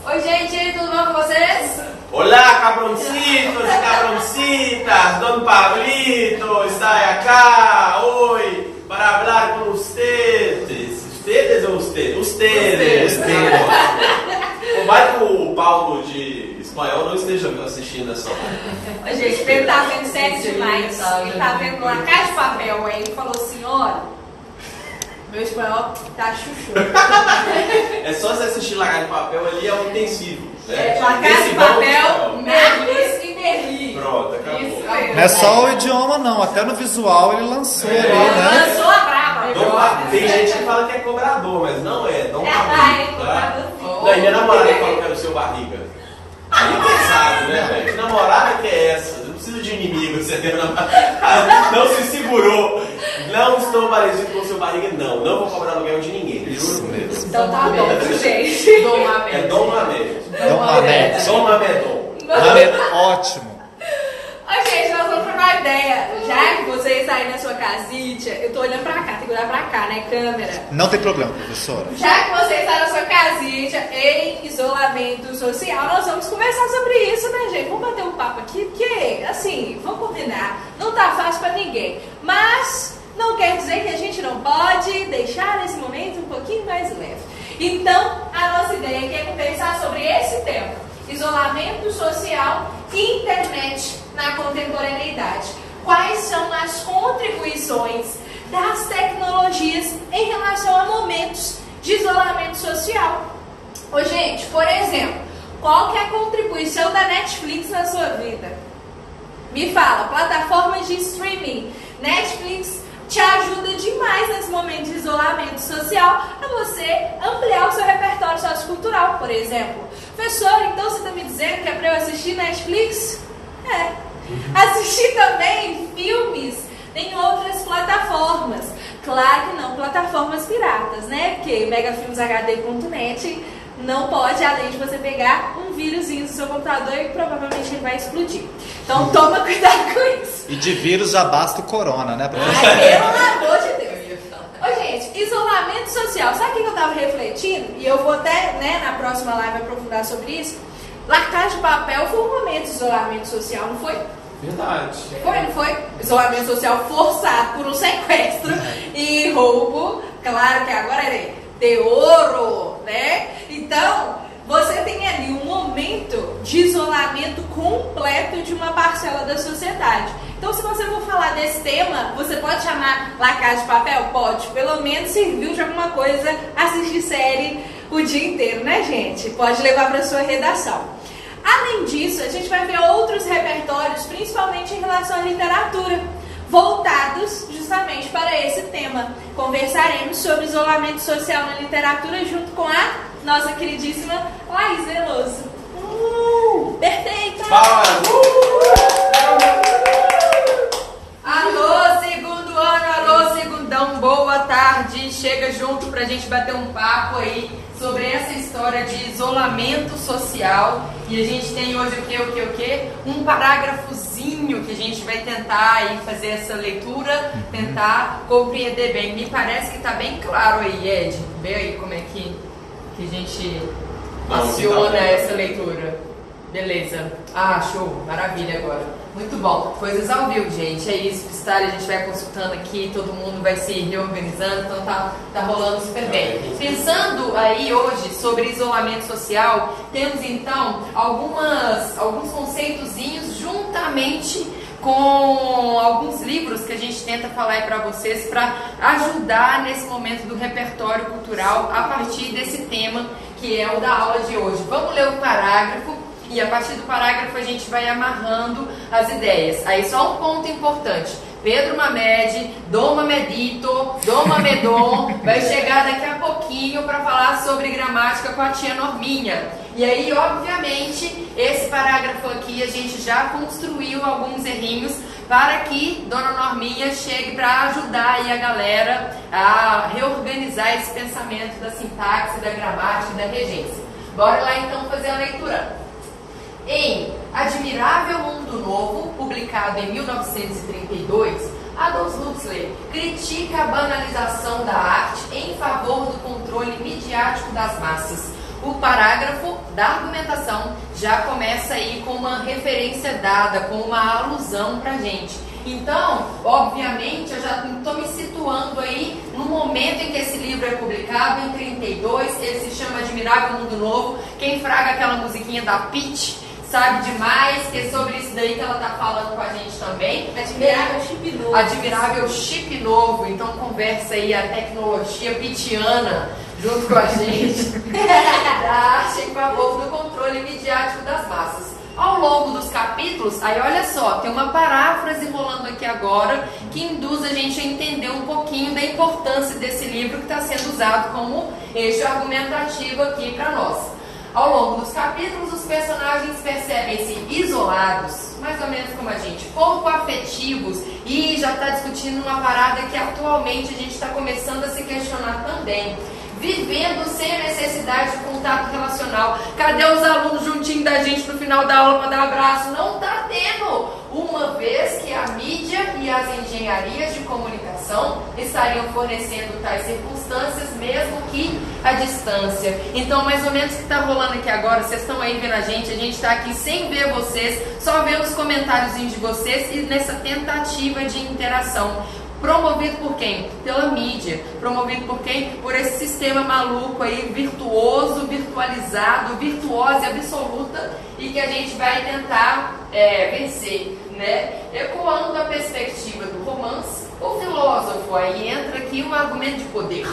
Oi, gente, tudo bom com vocês? Olá, cabroncitos e cabroncitas, Don Pablito está acá hoy para hablar con ustedes. ¿Ustedes ou ustedes? Ustedes. Vai que o Paulo de espanhol não esteja assistindo essa Oi, gente, ele tá vendo série demais. Ele tá vendo La Casa de Papel. Aí ele falou assim, olha, meu espanhol tá chuchu. É só você assistir La Casa de Papel ali, é um intensivo. Né? La Casa de Papel, Merlis e Merli. Pronto, acabou. Isso mesmo. Não é só o idioma não, até no visual ele lançou ali, né? Lançou a braba. Tem gente que fala que é cobrador, mas não é. Dom É, Pablito, cobrador. Não, e minha namorada fala que era o seu barriga. Aí é pesado, né, velho? Que namorada que é essa? Não precisa de inimigo, você tem namorada. Não se segurou. Não estou parecido com o seu barriga, não. Não vou cobrar aluguel de ninguém, juro por Deus. Então tá bom, gente. Dom Mamed. Dom Mamed. Dom Mamed. Dom Mamedon. Mamed, ótimo. Oi, gente, nós vamos trocar uma ideia. Já que vocês aí na sua casita, eu tô olhando pra cá, tem que olhar pra cá, né, câmera? Não tem problema, professora. Já que você está na sua casita, em isolamento social, nós vamos conversar sobre isso, né, gente? Vamos bater um papo aqui, porque, assim, vamos combinar, não tá fácil pra ninguém. Mas não quer dizer que a gente não pode deixar esse momento um pouquinho mais leve. Então, a nossa ideia aqui é conversar sobre esse tema: isolamento social e internet na contemporaneidade. Quais são as contribuições das tecnologias em relação a momentos de isolamento social? Ô, gente, por exemplo, qual que é a contribuição da Netflix na sua vida? Me fala, plataformas de streaming. Netflix te ajuda demais nesse momento de isolamento social a você ampliar o seu repertório sociocultural, por exemplo. Professor, então você está me dizendo que é para eu assistir Netflix? É. Assistir também filmes em outras plataformas. Claro que não plataformas piratas, né? Porque megafilmshd.net não pode, além de você pegar um vírusinho no seu computador e provavelmente ele vai explodir. Então toma cuidado com isso. E de vírus já basta o corona, né, professora? Ai, pelo amor de Deus. Ô, gente, isolamento social. Sabe o que eu tava refletindo? E eu vou até, né, na próxima live aprofundar sobre isso. La Casa de Papel foi um momento de isolamento social, não foi? Verdade. Foi, não foi? Isolamento social forçado por um sequestro e roubo. Claro que agora é de ouro, né? Então, você tem ali um momento de isolamento completo de uma parcela da sociedade. Então, se você for falar desse tema, você pode chamar La Casa de Papel? Pode. Pelo menos serviu de alguma coisa assistir série o dia inteiro, né, gente? Pode levar para sua redação. Além disso, a gente vai ver outros repertórios, principalmente em relação à literatura, voltados justamente para esse tema. Conversaremos sobre isolamento social na literatura junto com a nossa queridíssima Laís Veloso. Perfeita! Alô, segundo ano, alô, segundão, boa tarde. Chega junto pra gente bater um papo aí sobre essa história de isolamento social. E a gente tem hoje o quê? Um parágrafozinho que a gente vai tentar aí fazer essa leitura, tentar compreender bem. Me parece que tá bem claro aí, Ed. Vê aí como é que a gente aciona essa leitura. Beleza. Ah, show. Maravilha agora. Muito bom. Coisas ao vivo, gente. É isso, Pistário. A gente vai consultando aqui, todo mundo vai se reorganizando, então tá rolando super bem. Pensando aí hoje sobre isolamento social, temos então alguns conceitozinhos juntamente com alguns livros que a gente tenta falar aí pra vocês para ajudar nesse momento do repertório cultural a partir desse tema que é o da aula de hoje. Vamos ler o parágrafo. E a partir do parágrafo a gente vai amarrando as ideias. Aí só um ponto importante. Pedro Mamed, Dom Mamedito, Dom Mamedon vai chegar daqui a pouquinho para falar sobre gramática com a tia Norminha. E aí, obviamente, esse parágrafo aqui a gente já construiu alguns errinhos para que Dona Norminha chegue para ajudar aí a galera a reorganizar esse pensamento da sintaxe, da gramática e da regência. Bora lá então fazer a leitura. Em Admirável Mundo Novo, publicado em 1932, Aldous Huxley critica a banalização da arte em favor do controle midiático das massas. O parágrafo da argumentação já começa aí com uma referência dada, com uma alusão pra gente. Então, obviamente, eu já estou me situando aí no momento em que esse livro é publicado, em 32, ele se chama Admirável Mundo Novo. Quem fraga aquela musiquinha da Pitty sabe demais, que é sobre isso daí que ela está falando com a gente também. Admirável Chip Novo. Admirável Chip Novo. Então conversa aí a tecnologia pittiana junto com a gente da arte em favor do controle midiático das massas. Ao longo dos capítulos, aí olha só, tem uma paráfrase rolando aqui agora que induz a gente a entender um pouquinho da importância desse livro que está sendo usado como eixo argumentativo aqui para nós. Ao longo dos capítulos, os personagens percebem-se isolados, mais ou menos como a gente, pouco afetivos, e já está discutindo uma parada que atualmente a gente está começando a se questionar também. Vivendo sem a necessidade de contato relacional. Cadê os alunos juntinhos da gente no final da aula para dar abraço? Não está tendo, uma vez que a mídia e as engenharias de comunicação estariam fornecendo tais circunstâncias, mesmo que à distância. Então, mais ou menos o que está rolando aqui agora, vocês estão aí vendo a gente está aqui sem ver vocês, só vendo os comentários de vocês e nessa tentativa de interação. Promovido por quem? Pela mídia. Promovido por quem? Por esse sistema maluco aí, virtuoso, virtualizado, virtuosa e absoluta, e que a gente vai tentar vencer, né? Ecoando a perspectiva do romance, o filósofo, aí entra aqui um argumento de poder,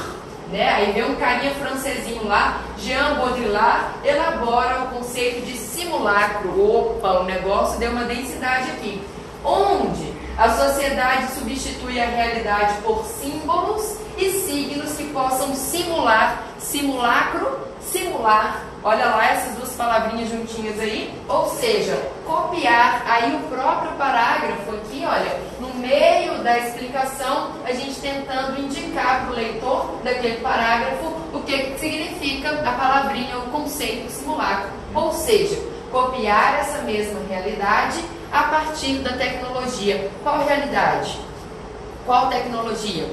né? Aí vem um carinha francesinho lá, Jean Baudrillard, elabora o conceito de simulacro. Opa, o negócio deu uma densidade aqui. Onde a sociedade substitui a realidade por símbolos e signos que possam simular, simulacro, simular, olha lá essas duas palavrinhas juntinhas aí, ou seja, copiar. Aí o próprio parágrafo aqui, olha, no meio da explicação, a gente tentando indicar para o leitor daquele parágrafo o que significa a palavrinha, o conceito simulacro, ou seja, copiar essa mesma realidade a partir da tecnologia. Qual realidade? Qual tecnologia?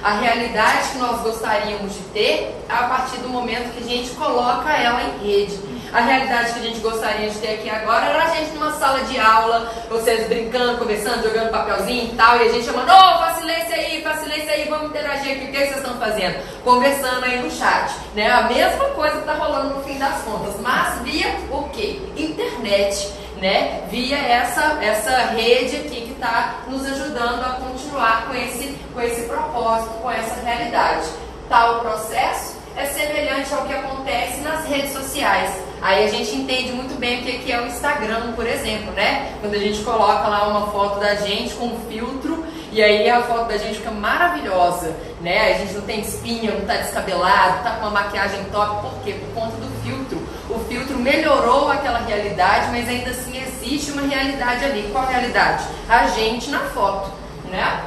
A realidade que nós gostaríamos de ter a partir do momento que a gente coloca ela em rede. A realidade que a gente gostaria de ter aqui agora era a gente numa sala de aula, vocês brincando, conversando, jogando papelzinho e tal, e a gente chamando, faz silêncio aí, vamos interagir aqui, o que vocês estão fazendo? Conversando aí no chat, né? A mesma coisa que está rolando no fim das contas, mas via o quê? Internet, né? Via essa rede aqui que está nos ajudando a continuar com esse propósito, com essa realidade. Tal processo é semelhante ao que acontece nas redes sociais. Aí a gente entende muito bem o que é o Instagram, por exemplo, né? Quando a gente coloca lá uma foto da gente com um filtro, e aí a foto da gente fica maravilhosa, né? A gente não tem espinha, não tá descabelado, tá com uma maquiagem top. Por quê? Por conta do filtro. O filtro melhorou aquela realidade, mas ainda assim existe uma realidade ali. Qual realidade? A gente na foto, né?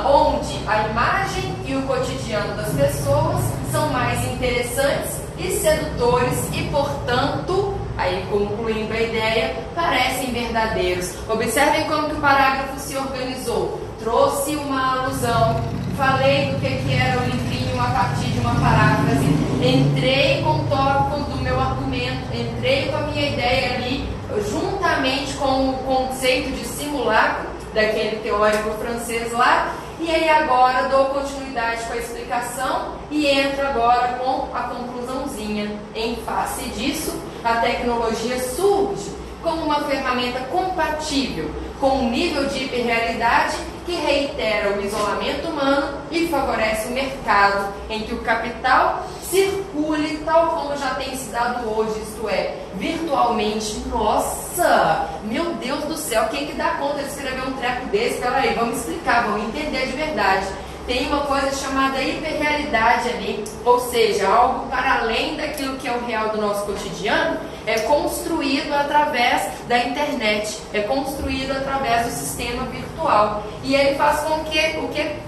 Onde a imagem e o cotidiano das pessoas são mais interessantes e sedutores e, portanto, aí concluindo a ideia, parecem verdadeiros. Observem como que o parágrafo se organizou. Trouxe uma alusão, falei do que era o livrinho a partir de uma paráfrase, entrei com o tópico do meu argumento, entrei com a minha ideia ali, juntamente com o conceito de simulacro, daquele teórico francês lá, e aí agora dou continuidade com a explicação e entro agora com a conclusãozinha. Em face disso, a tecnologia surge como uma ferramenta compatível com um nível de hiperrealidade que reitera o isolamento humano e favorece o mercado em que o capital circule tal como já tem se dado hoje, isto é, virtualmente. Nossa, meu Deus do céu, quem que dá conta de escrever um treco desse? Peraí, vamos explicar, vamos entender de verdade. Tem uma coisa chamada hiperrealidade ali, ou seja, algo para além daquilo que é o real do nosso cotidiano, é construído através da internet, é construído através do sistema virtual. E ele faz com que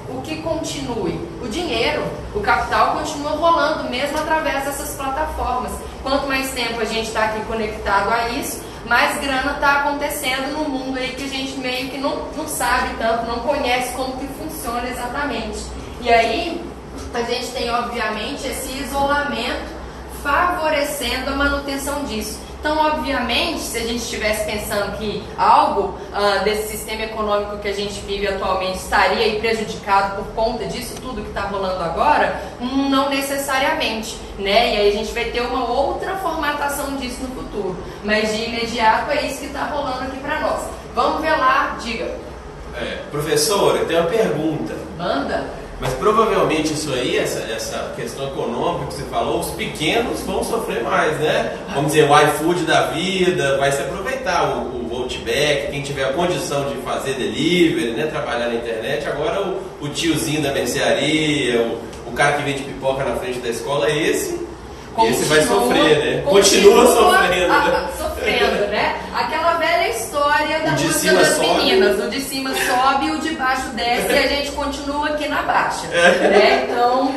o que continue? O dinheiro, o capital continua rolando mesmo através dessas plataformas. Quanto mais tempo a gente está aqui conectado a isso, mais grana está acontecendo no mundo aí que a gente meio que não sabe tanto, não conhece como que funciona exatamente. E aí a gente tem obviamente esse isolamento favorecendo a manutenção disso. Então, obviamente, se a gente estivesse pensando que algo desse sistema econômico que a gente vive atualmente estaria aí prejudicado por conta disso tudo que está rolando agora, não necessariamente, né? E aí a gente vai ter uma outra formatação disso no futuro. Mas de imediato é isso que está rolando aqui para nós. Vamos ver lá, diga. Professora, eu tenho uma pergunta. Manda. Mas provavelmente isso aí, essa questão econômica que você falou, os pequenos vão sofrer mais, né? Vamos dizer, o iFood da vida vai se aproveitar, o Outback, quem tiver a condição de fazer delivery, né? Trabalhar na internet. Agora o tiozinho da mercearia, o cara que vende pipoca na frente da escola, esse vai sofrer, né? Continua sofrendo, né? Sofrendo, né? Aquela velha história da música das meninas. O de cima sobe e o de baixo desce e a gente continua aqui na baixa. Né? Então,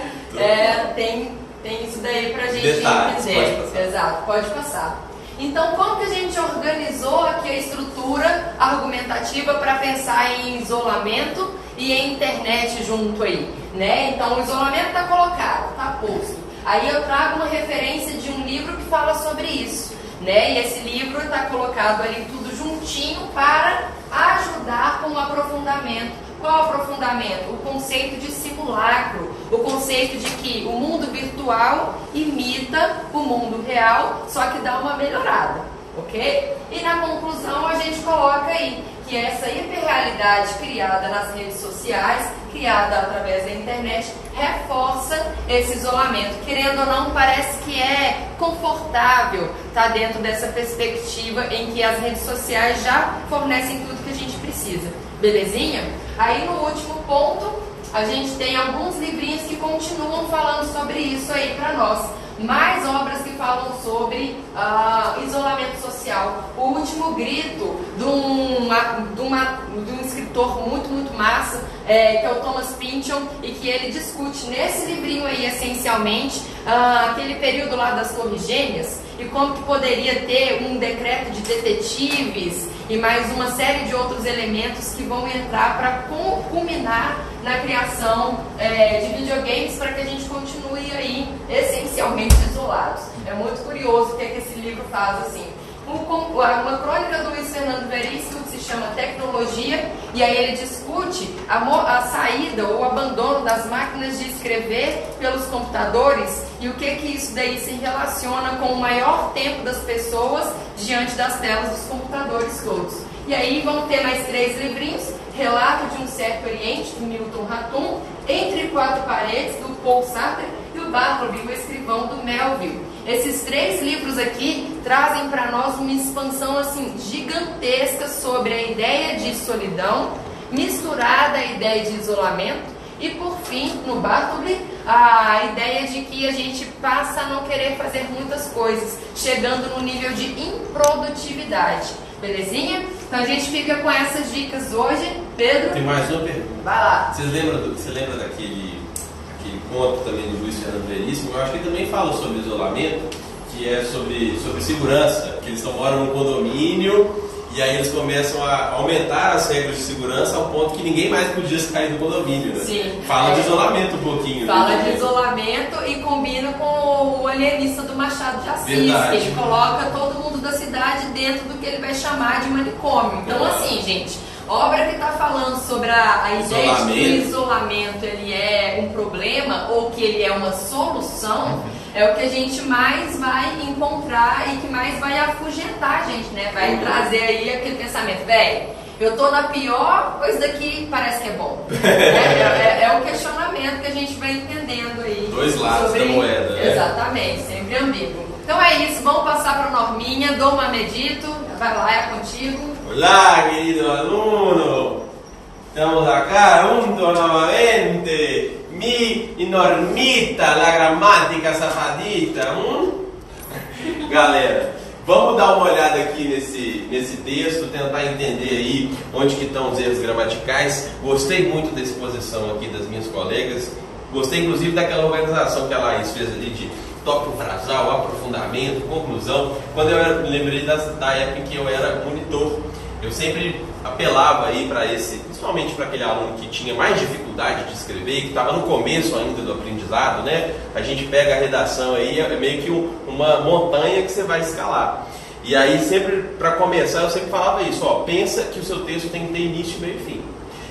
tem isso daí pra gente entender. Pode passar. Exato, pode passar. Então, como que a gente organizou aqui a estrutura argumentativa para pensar em isolamento e em internet junto aí? Né? Então, o isolamento está colocado, está posto. Aí eu trago uma referência de um livro que fala sobre isso, né? E esse livro está colocado ali tudo juntinho para ajudar com o aprofundamento. Qual aprofundamento? O conceito de simulacro, o conceito de que o mundo virtual imita o mundo real, só que dá uma melhorada, ok? E na conclusão a gente coloca aí que essa hiperrealidade criada nas redes sociais, criada através da internet, reforça esse isolamento. Querendo ou não, parece que é confortável estar dentro dessa perspectiva em que as redes sociais já fornecem tudo que a gente precisa. Belezinha? Aí no último ponto, a gente tem alguns livrinhos que continuam falando sobre isso aí para nós. Mais obras que falam sobre isolamento social. O Último Grito, de um escritor muito massa, que é o Thomas Pynchon, e que ele discute nesse livrinho aí, essencialmente, aquele período lá das Torres Gêmeas, e como que poderia ter um decreto de detetives e mais uma série de outros elementos que vão entrar para culminar na criação de videogames para que a gente continue aí essencialmente isolados. É muito curioso o que esse livro faz assim. Uma crônica do Luiz Fernando Veríssimo que se chama Tecnologia, e aí ele discute a saída ou o abandono das máquinas de escrever pelos computadores e o que isso daí se relaciona com o maior tempo das pessoas diante das telas dos computadores todos. E aí vão ter mais 3 livrinhos: Relato de um Certo Oriente, do Milton Ratum, Entre Quatro Paredes, do Paul Sartre, e o Bartleby, o Escrivão, do Melville. Esses 3 livros aqui trazem para nós uma expansão assim gigantesca sobre a ideia de solidão, misturada à ideia de isolamento, e por fim, no Bartleby, a ideia de que a gente passa a não querer fazer muitas coisas, chegando no nível de improdutividade. Belezinha? Então a gente fica com essas dicas hoje. Pedro? Tem mais uma pergunta. Vai lá. Você lembra daquele conto também do Luiz Fernando Veríssimo? Eu acho que ele também fala sobre isolamento, que é sobre segurança, que eles moram num condomínio e aí eles começam a aumentar as regras de segurança ao ponto que ninguém mais podia sair do condomínio, né? Sim. Fala de isolamento um pouquinho. Fala de isolamento e combina com o alienista do Machado de Assis, Verdade. que ele coloca todo mundo da cidade dentro do que ele vai chamar de manicômio. Então, assim, gente, obra que está falando sobre a ideia de que o isolamento ele é um problema ou que ele é uma solução, é o que a gente mais vai encontrar e que mais vai afugentar a gente, né? Vai trazer aí aquele pensamento, velho, eu tô na pior, coisa daqui parece que é bom. É o questionamento que a gente vai entendendo aí. Dois lados da moeda, né? Exatamente, sempre ambíguo. Então é isso, vamos passar para Norminha, Doma Medito, vai lá, é contigo. Olá, querido aluno, estamos acá juntos novamente. Mi Normita, la gramática safadita. Galera, vamos dar uma olhada aqui nesse texto, tentar entender aí onde que estão os erros gramaticais. Gostei muito da exposição aqui das minhas colegas. Gostei inclusive daquela organização que a Laís fez ali de tópico frasal, aprofundamento, conclusão. Quando eu lembrei da época em que eu era monitor, eu sempre apelava aí para esse, principalmente para aquele aluno que tinha mais dificuldade de escrever, que estava no começo ainda do aprendizado, né? A gente pega a redação aí, é meio que uma montanha que você vai escalar. E aí sempre, para começar, eu sempre falava isso, ó, pensa que o seu texto tem que ter início, meio e fim.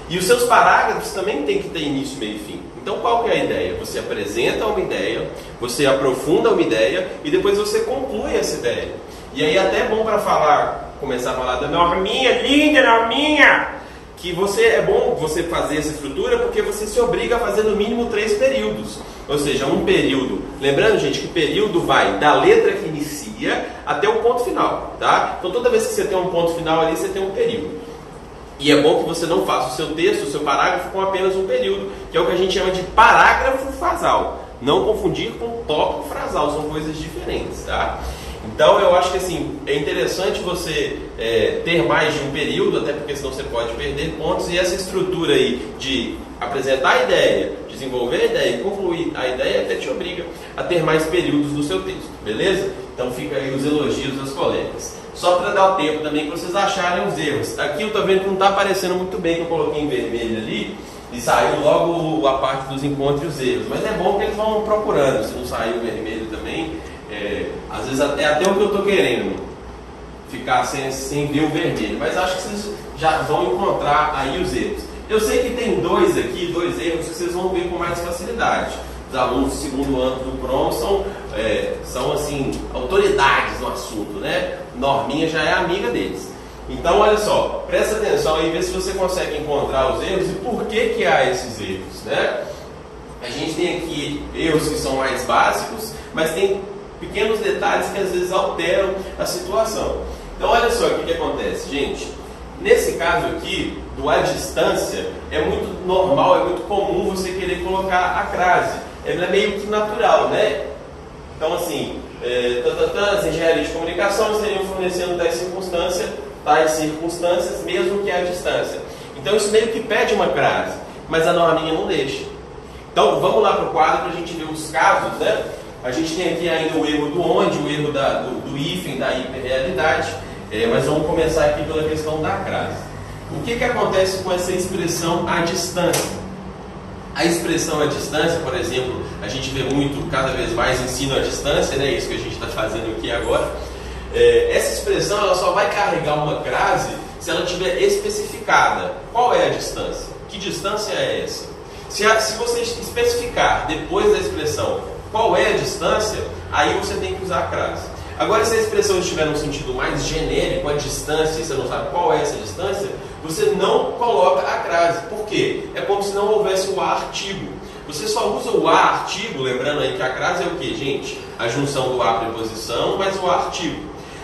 E os seus parágrafos também tem que ter início, meio e fim. Então qual que é a ideia? Você apresenta uma ideia, você aprofunda uma ideia e depois você conclui essa ideia. E aí até é bom para começar a falar da norminha, linda norminha, que é bom você fazer essa estrutura porque você se obriga a fazer no mínimo 3 períodos. Ou seja, um período, lembrando gente que período vai da letra que inicia até o ponto final, tá? Então toda vez que você tem um ponto final ali, você tem um período. E é bom que você não faça o seu texto, o seu parágrafo com apenas um período, que é o que a gente chama de parágrafo frasal. Não confundir com tópico frasal, são coisas diferentes, tá? Então eu acho que assim, é interessante você ter mais de um período, até porque senão você pode perder pontos, e essa estrutura aí de apresentar a ideia, desenvolver a ideia e concluir a ideia até te obriga a ter mais períodos no seu texto, beleza? Então fica aí os elogios aos colegas. Só para dar o tempo também para vocês acharem os erros. Aqui eu estou vendo que não está aparecendo muito bem, que eu coloquei em vermelho ali, e saiu logo a parte dos encontros e os erros. Mas é bom que eles vão procurando, se não saiu vermelho também. Às vezes é até o que eu estou querendo, ficar sem ver o vermelho. Mas acho que vocês já vão encontrar aí os erros. Eu sei que tem dois erros que vocês vão ver com mais facilidade. Os alunos do segundo ano do PROM são assim, autoridades no assunto, né? Norminha já é amiga deles. Então, olha só, presta atenção aí, vê se você consegue encontrar os erros e por que há esses erros, né? A gente tem aqui erros que são mais básicos, mas tem pequenos detalhes que às vezes alteram a situação. Então, olha só o que acontece, gente. Nesse caso aqui, do à distância, é muito normal, é muito comum você querer colocar a crase. Ela é meio que natural, né? Então, assim, as engenharias de comunicação estariam fornecendo tais circunstâncias, mesmo que à distância. Então, isso meio que pede uma crase, mas a norminha não deixa. Então, vamos lá para o quadro para a gente ver os casos, né? A gente tem aqui ainda o erro do onde, o erro do hífen, da hiperrealidade, mas vamos começar aqui pela questão da crase. O que acontece com essa expressão à distância? A expressão à distância, por exemplo, a gente vê muito, cada vez mais, ensino à distância, né? Isso que a gente está fazendo aqui agora. Essa expressão ela só vai carregar uma crase se ela tiver especificada. Qual é a distância? Que distância é essa? Se você especificar depois da expressão qual é a distância, aí você tem que usar a crase. Agora, se a expressão estiver no sentido mais genérico, a distância, e você não sabe qual é essa distância, você não coloca a crase. Por quê? É como se não houvesse o a artigo. Você só usa o a artigo, lembrando aí que a crase é o que, gente? A junção do a preposição mais o a artigo.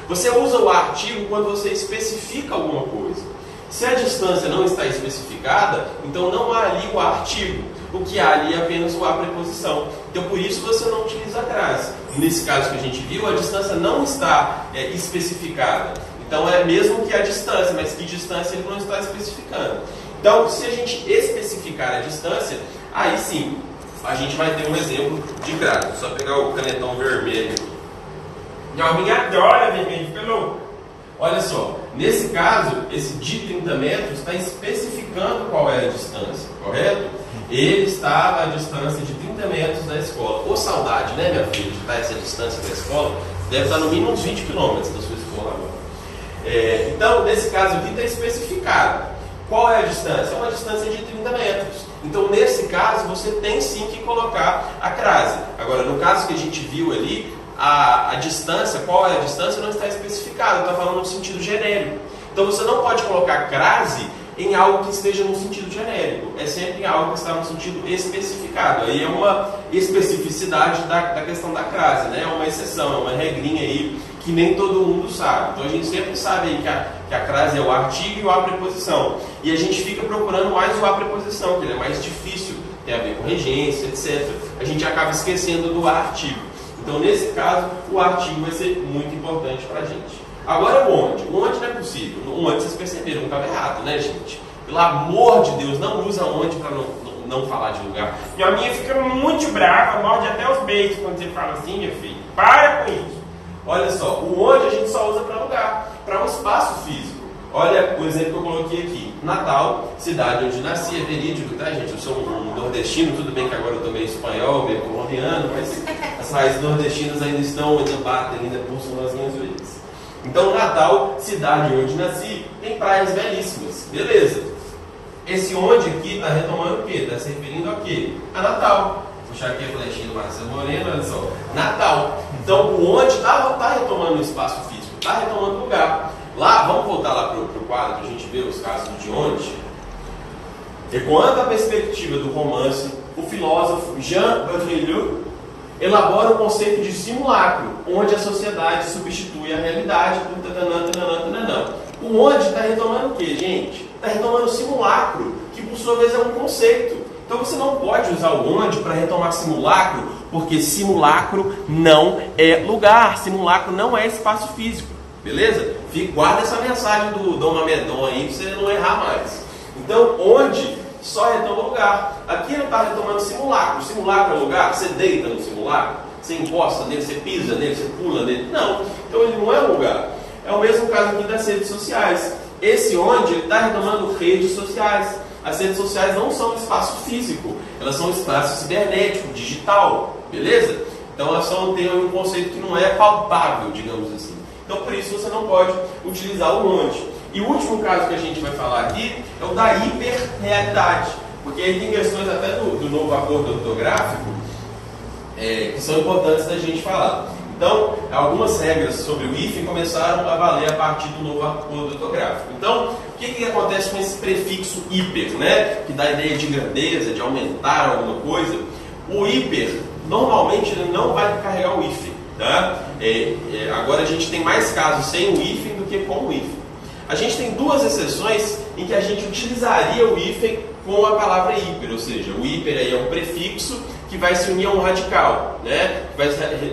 Você usa o a artigo quando você especifica alguma coisa. Se a distância não está especificada, então não há ali o a artigo. O que há ali é apenas o a preposição. Então por isso você não utiliza a crase. Nesse caso que a gente viu, a distância não está especificada. Então é mesmo que a distância, mas que distância ele não está especificando. Então se a gente especificar a distância, aí sim, a gente vai ter um exemplo de crase. Só pegar o canetão vermelho. Norminha adora vermelho, fica louco. Olha só, nesse caso, esse de 30 metros está especificando qual é a distância, correto? Ele estava à distância de 30 metros da escola. Ô saudade, né, minha filha, de estar essa distância da escola? Deve estar no mínimo uns 20 quilômetros da sua escola agora. Então, nesse caso aqui está especificado. Qual é a distância? É uma distância de 30 metros. Então, nesse caso, você tem sim que colocar a crase. Agora, no caso que a gente viu ali, a distância, qual é a distância, não está especificada, está falando no sentido genérico. Então, você não pode colocar crase em algo que esteja no sentido genérico. É sempre em algo que está no sentido especificado. Aí é uma especificidade da questão da crase, né? É uma exceção, é uma regrinha aí que nem todo mundo sabe. Então a gente sempre sabe aí que a crase é o artigo e o a preposição. E a gente fica procurando mais o a preposição, que ele é mais difícil, tem a ver com regência, etc. A gente acaba esquecendo do artigo. Então nesse caso, o artigo vai ser muito importante para a gente. Agora o onde. O onde não é possível. O onde vocês perceberam que estava errado, né, gente? Pelo amor de Deus, não usa onde para não falar de lugar. Minha minha fica muito brava, morde até os beijos quando você fala assim, minha filha. Para com isso. Olha só, o onde a gente só usa para lugar, para um espaço físico. Olha o exemplo que eu coloquei aqui. Natal, cidade onde nasci, é verídico, tá, gente? Eu sou um nordestino, tudo bem que agora eu tô meio espanhol, meio colombiano, mas as raízes nordestinas ainda batem, ainda pulsam nas minhas veias. Então, Natal, cidade onde nasci, tem praias belíssimas. Beleza. Esse onde aqui está retomando o quê? Está se referindo a quê? A Natal. Vou puxar aqui a flechinha do Marcelo Moreno, olha só. Natal. Então, o onde está retomando o espaço físico, está retomando o lugar. Lá, vamos voltar lá para o quadro para a gente ver os casos de onde. Ecoando a perspectiva do romance, o filósofo Jean Baudrillard elabora o conceito de simulacro, onde a sociedade substitui a realidade por tananã. O onde está retomando o quê, gente? Está retomando o simulacro, que por sua vez é um conceito. Então você não pode usar o onde para retomar simulacro, porque simulacro não é lugar, simulacro não é espaço físico, beleza? Guarda essa mensagem do Dom Mamedon aí para você não errar mais. Então, onde só retoma lugar. Aqui não está retomando simulacro. Simulacro é lugar, você deita no simulacro, você encosta nele, você pisa nele, você pula nele. Não, então ele não é um lugar. É o mesmo caso aqui das redes sociais. Esse onde ele está retomando redes sociais. As redes sociais não são espaço físico, elas são espaço cibernético, digital, beleza? Então elas têm um conceito que não é palpável, digamos assim. Então por isso você não pode utilizar o onde. E o último caso que a gente vai falar aqui é o da hiperrealidade, porque aí tem questões até do novo acordo ortográfico que são importantes da gente falar. Então, algumas regras sobre o hífen começaram a valer a partir do novo acordo ortográfico. Então, o que acontece com esse prefixo hiper, né? Que dá a ideia de grandeza, de aumentar alguma coisa. O hiper, normalmente, ele não vai carregar o hífen, tá? Agora, a gente tem mais casos sem o hífen do que com o hífen. A gente tem duas exceções em que a gente utilizaria o hífen com a palavra hiper, ou seja, o hiper aí é um prefixo que vai se unir a um radical, né? Que vai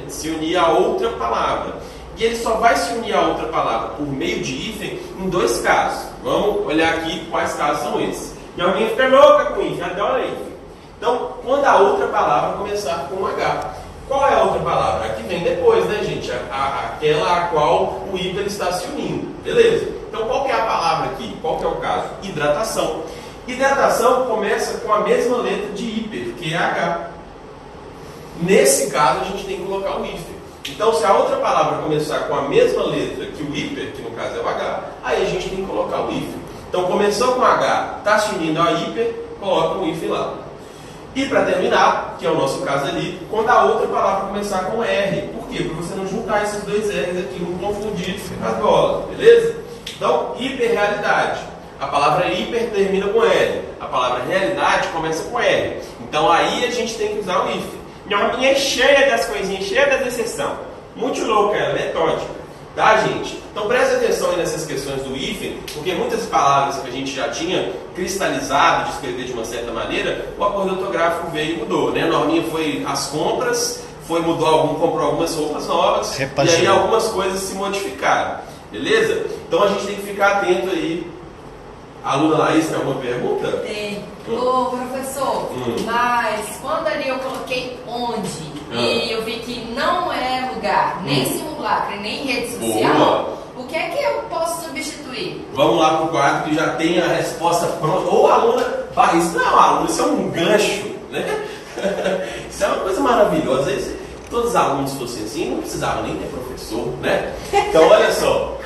se unir a outra palavra. E ele só vai se unir a outra palavra por meio de hífen em dois casos. Vamos olhar aqui quais casos são esses. E alguém fica louca com hífen, adora hífen. Então, quando a outra palavra começar com um H. Qual é a outra palavra? A que vem depois, né, gente? Aquela a qual o hiper está se unindo. Beleza? Então, qual que é a palavra aqui? Qual que é o caso? Hidratação. Hidratação começa com a mesma letra de hiper, que é H. Nesse caso, a gente tem que colocar o hífen. Então, se a outra palavra começar com a mesma letra que o hiper, que no caso é o H, aí a gente tem que colocar o hífen. Então, começou com H, está se unindo a hiper, coloca o hífen lá. E para terminar, que é o nosso caso ali, quando a outra palavra começar com R. Por quê? Para você não juntar esses dois R's aqui, não confundir as bolas, beleza? Então, hiperrealidade. A palavra hiper termina com R. A palavra realidade começa com R. Então, aí a gente tem que usar o hífen. Norminha é cheia das coisinhas, cheia das exceções. Muito louca ela, metódica. Tá, gente? Então presta atenção aí nessas questões do hífen, porque muitas palavras que a gente já tinha cristalizado de escrever de uma certa maneira, o acordo ortográfico veio e mudou, né? A Norminha foi às compras, comprou algumas roupas novas, Repaginou. E aí algumas coisas se modificaram, beleza? Então a gente tem que ficar atento aí. A aluna Laís tem alguma pergunta? Tem. Ô, professor, mas quando ali eu coloquei onde e eu vi que não é lugar, nem simulacro, nem rede social, Boa. o que é que eu posso substituir? Vamos lá para o quadro que já tem a resposta pronta. Ou a aluna vai, isso não é uma aluna, isso é um gancho, né? Isso é uma coisa maravilhosa. Se todos os alunos fossem assim, não precisavam nem ter professor, né? Então, olha só.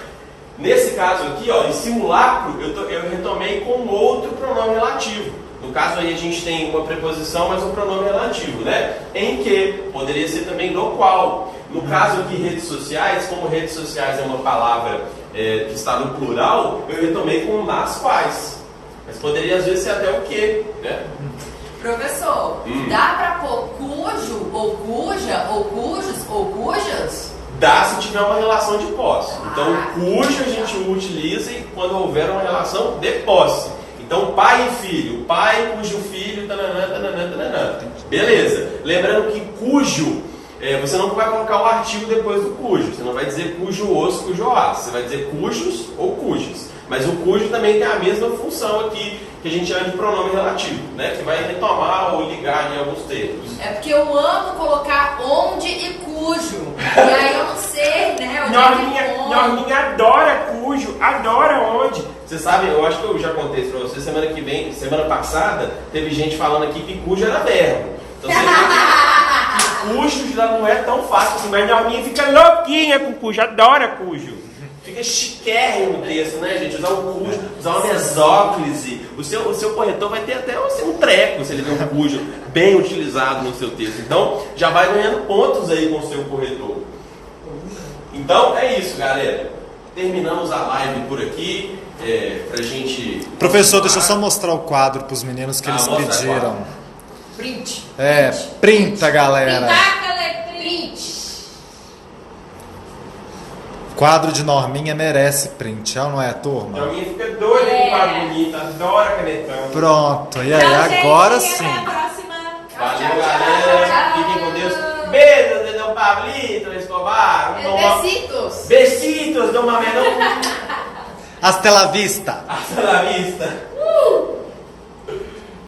Nesse caso aqui, ó, em simulacro, eu retomei com outro pronome relativo. No caso aí a gente tem uma preposição, mas um pronome relativo, né? Em que, poderia ser também no qual. No caso aqui, redes sociais, como redes sociais é uma palavra que está no plural, eu retomei com nas quais. Mas poderia às vezes ser até o que, né? Professor, dá pra pôr cujo, ou cuja, ou cujos, ou cujas? Dá se tiver uma relação de posse. Então, cujo a gente utiliza quando houver uma relação de posse. Então, pai e filho. Pai cujo filho, tananã, tananã, tananã. Beleza. Lembrando que cujo, você não vai colocar o artigo depois do cujo. Você não vai dizer cujo os, cujo as. Você vai dizer cujos ou cujos. Mas o cujo também tem a mesma função aqui, que a gente chama de pronome relativo, né? Que vai retomar ou ligar em alguns termos. É porque eu amo colocar onde e cujo. E aí eu não sei, né? Norminha adora cujo, adora onde? Você sabe, eu acho que eu já contei isso pra você, semana passada, teve gente falando aqui que cujo era verbo. Então você vê que cujo já não é tão fácil assim, Mas a minha fica louquinha com cujo, adora cujo. fica chiquérrimo o texto, né, gente? Usar um cujo, usar uma mesóclise. O seu corretor vai ter até um treco se ele ver um cujo bem utilizado no seu texto. Então, já vai ganhando pontos aí com o seu corretor. Então, é isso, galera. Terminamos a live por aqui. Pra gente... Professor, deixa eu só mostrar o quadro pros meninos que eles mostra pediram. quadro. Print. Printa, galera. Printar, print. Quadro de Norminha merece print, não é, turma? A minha fica doida com quadro bonito, adora canetão. Pronto, e aí, Tchau, agora gente, sim. Até a próxima. Valeu, galera. Fiquem com Deus. Beijo, Dedão Pablito, Escobar. Besitos. Besitos, Dom Mamelão. Hasta la vista. Hasta la vista.